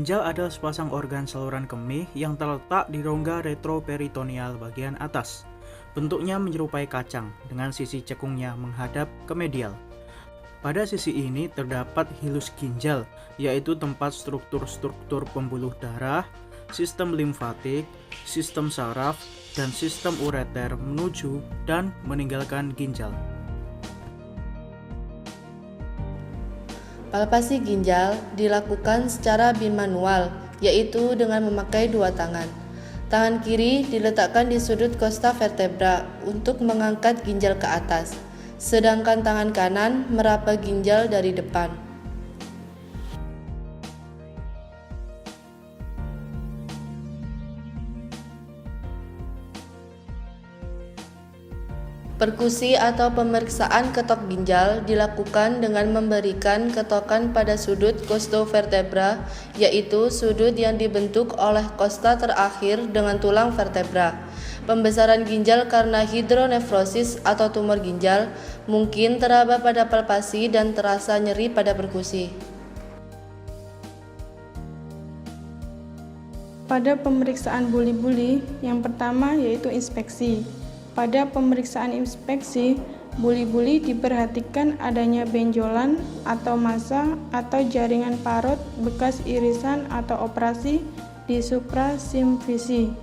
Ginjal adalah sepasang organ saluran kemih yang terletak di rongga retroperitoneal bagian atas. Bentuknya menyerupai kacang dengan sisi cekungnya menghadap ke medial. Pada sisi ini terdapat hilus ginjal, yaitu tempat struktur-struktur pembuluh darah, sistem limfatik, sistem saraf, dan sistem ureter menuju dan meninggalkan ginjal. Palpasi ginjal dilakukan secara bimanual, yaitu dengan memakai dua tangan. Tangan kiri diletakkan di sudut costa vertebra untuk mengangkat ginjal ke atas, sedangkan tangan kanan meraba ginjal dari depan. Perkusi atau pemeriksaan ketok ginjal dilakukan dengan memberikan ketokan pada sudut costovertebra, yaitu sudut yang dibentuk oleh costa terakhir dengan tulang vertebra. Pembesaran ginjal karena hidronefrosis atau tumor ginjal mungkin teraba pada palpasi dan terasa nyeri pada perkusi. Pada pemeriksaan buli-buli, yang pertama yaitu inspeksi. Pada pemeriksaan inspeksi, buli-buli diperhatikan adanya benjolan atau massa atau jaringan parut bekas irisan atau operasi di suprasimfisi.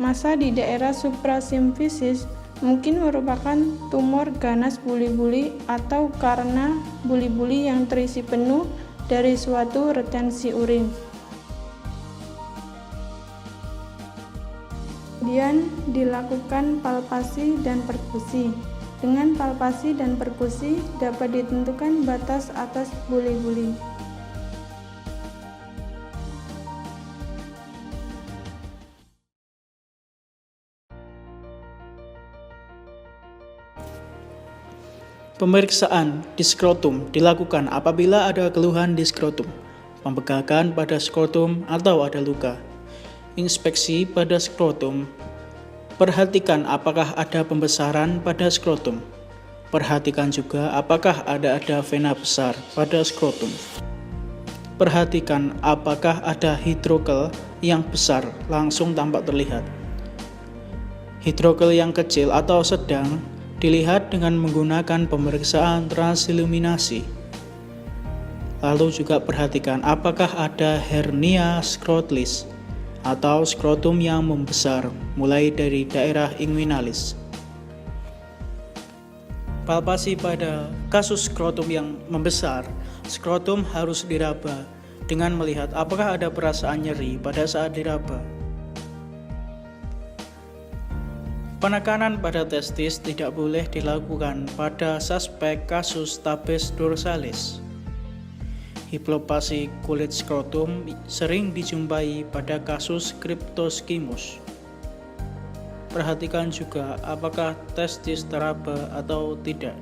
Massa di daerah suprasimfisis mungkin merupakan tumor ganas buli-buli atau karena buli-buli yang terisi penuh dari suatu retensi urin. Kemudian dilakukan palpasi dan perkusi. Dengan palpasi dan perkusi dapat ditentukan batas atas buli-buli. Pemeriksaan di skrotum dilakukan apabila ada keluhan di skrotum, pembegakan pada skrotum atau ada luka. Inspeksi pada skrotum. Perhatikan apakah ada pembesaran pada skrotum. Perhatikan juga apakah ada vena besar pada skrotum. Perhatikan apakah ada hidrokel yang besar langsung tampak terlihat. Hidrokel yang kecil atau sedang dilihat dengan menggunakan pemeriksaan transiluminasi. Lalu juga perhatikan apakah ada hernia skrotalis atau skrotum yang membesar mulai dari daerah inguinalis. Palpasi pada kasus skrotum yang membesar, skrotum harus diraba dengan melihat apakah ada perasaan nyeri pada saat diraba. Penekanan pada testis tidak boleh dilakukan pada suspek kasus tabes dorsalis. Hiplopasi kulit skrotum sering dijumpai pada kasus cryptoskimus. Perhatikan juga apakah testis teraba atau tidak.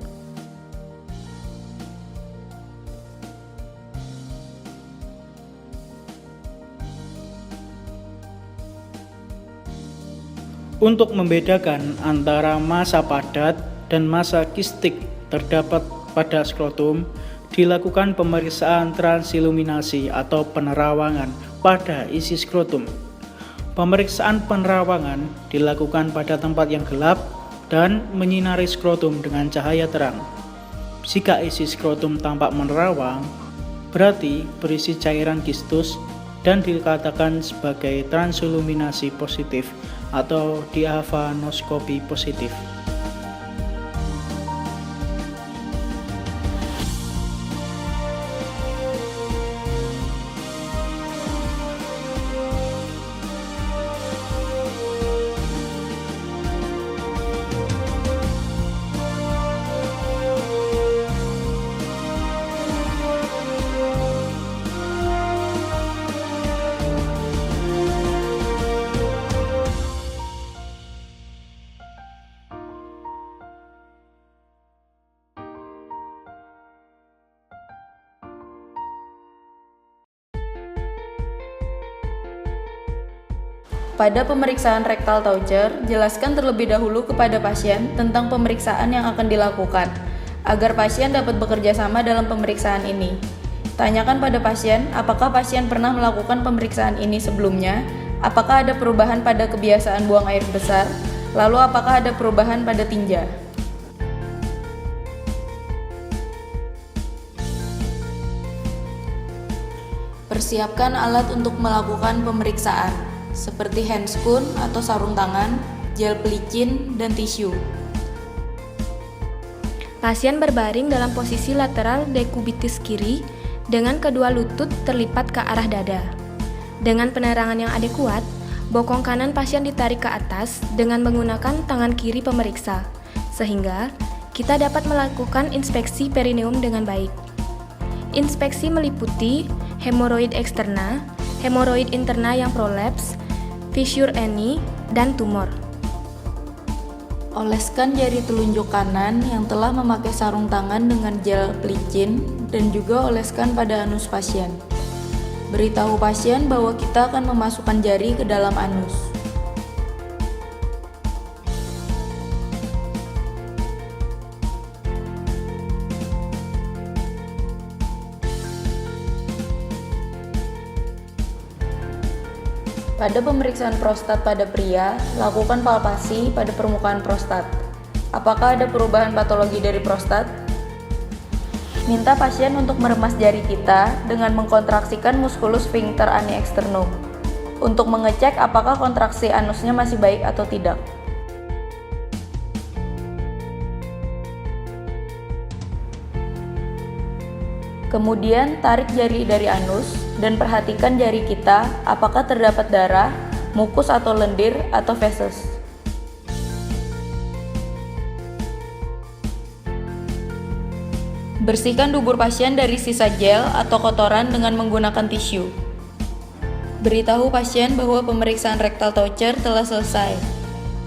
Untuk membedakan antara massa padat dan massa kistik terdapat pada skrotum, dilakukan pemeriksaan transiluminasi atau penerawangan pada isi skrotum. Pemeriksaan penerawangan dilakukan pada tempat yang gelap dan menyinari skrotum dengan cahaya terang. Jika isi skrotum tampak menerawang, berarti berisi cairan kistus dan dikatakan sebagai transiluminasi positif atau diaphanoscopy positif. Pada pemeriksaan rektal Toucher, jelaskan terlebih dahulu kepada pasien tentang pemeriksaan yang akan dilakukan, agar pasien dapat bekerja sama dalam pemeriksaan ini. Tanyakan pada pasien apakah pasien pernah melakukan pemeriksaan ini sebelumnya, apakah ada perubahan pada kebiasaan buang air besar, lalu apakah ada perubahan pada tinja. Persiapkan alat untuk melakukan pemeriksaan, seperti handscoon atau sarung tangan, gel pelicin, dan tisu. Pasien berbaring dalam posisi lateral dekubitus kiri dengan kedua lutut terlipat ke arah dada. Dengan penerangan yang adekuat, bokong kanan pasien ditarik ke atas dengan menggunakan tangan kiri pemeriksa, sehingga kita dapat melakukan inspeksi perineum dengan baik. Inspeksi meliputi hemoroid eksterna, hemoroid interna yang prolaps, fissure any, dan tumor. Oleskan jari telunjuk kanan yang telah memakai sarung tangan dengan gel pelicin dan juga oleskan pada anus pasien. Beritahu pasien bahwa kita akan memasukkan jari ke dalam anus. Pada pemeriksaan prostat pada pria, lakukan palpasi pada permukaan prostat. Apakah ada perubahan patologi dari prostat? Minta pasien untuk meremas jari kita dengan mengkontraksikan musculus sphincter ani externum untuk mengecek apakah kontraksi anusnya masih baik atau tidak. Kemudian tarik jari dari anus dan perhatikan jari kita apakah terdapat darah, mukus atau lendir atau feses. Bersihkan dubur pasien dari sisa gel atau kotoran dengan menggunakan tisu. Beritahu pasien bahwa pemeriksaan rectal toucher telah selesai.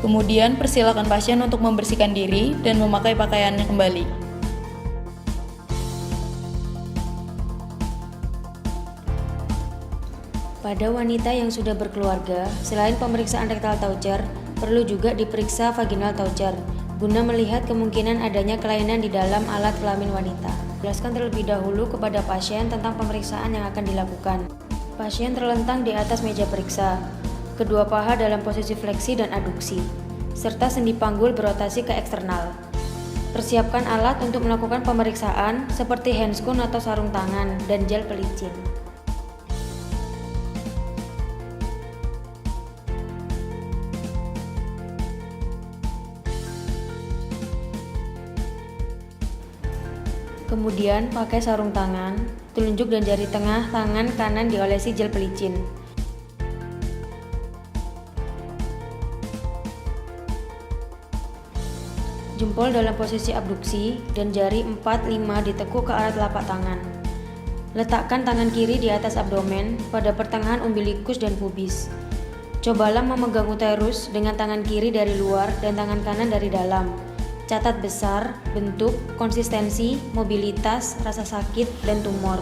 Kemudian persilakan pasien untuk membersihkan diri dan memakai pakaiannya kembali. Pada wanita yang sudah berkeluarga, selain pemeriksaan rectal toucher, perlu juga diperiksa vaginal toucher guna melihat kemungkinan adanya kelainan di dalam alat kelamin wanita. Jelaskan terlebih dahulu kepada pasien tentang pemeriksaan yang akan dilakukan. Pasien terlentang di atas meja periksa, kedua paha dalam posisi fleksi dan aduksi, serta sendi panggul berotasi ke eksternal. Persiapkan alat untuk melakukan pemeriksaan seperti handscoon atau sarung tangan dan gel pelicin. Kemudian pakai sarung tangan, telunjuk dan jari tengah tangan kanan diolesi gel pelicin. Jempol dalam posisi abduksi dan jari 4-5 ditekuk ke arah telapak tangan. Letakkan tangan kiri di atas abdomen pada pertengahan umbilikus dan pubis. Cobalah memegang uterus dengan tangan kiri dari luar dan tangan kanan dari dalam. Catat besar, bentuk, konsistensi, mobilitas, rasa sakit, dan tumor.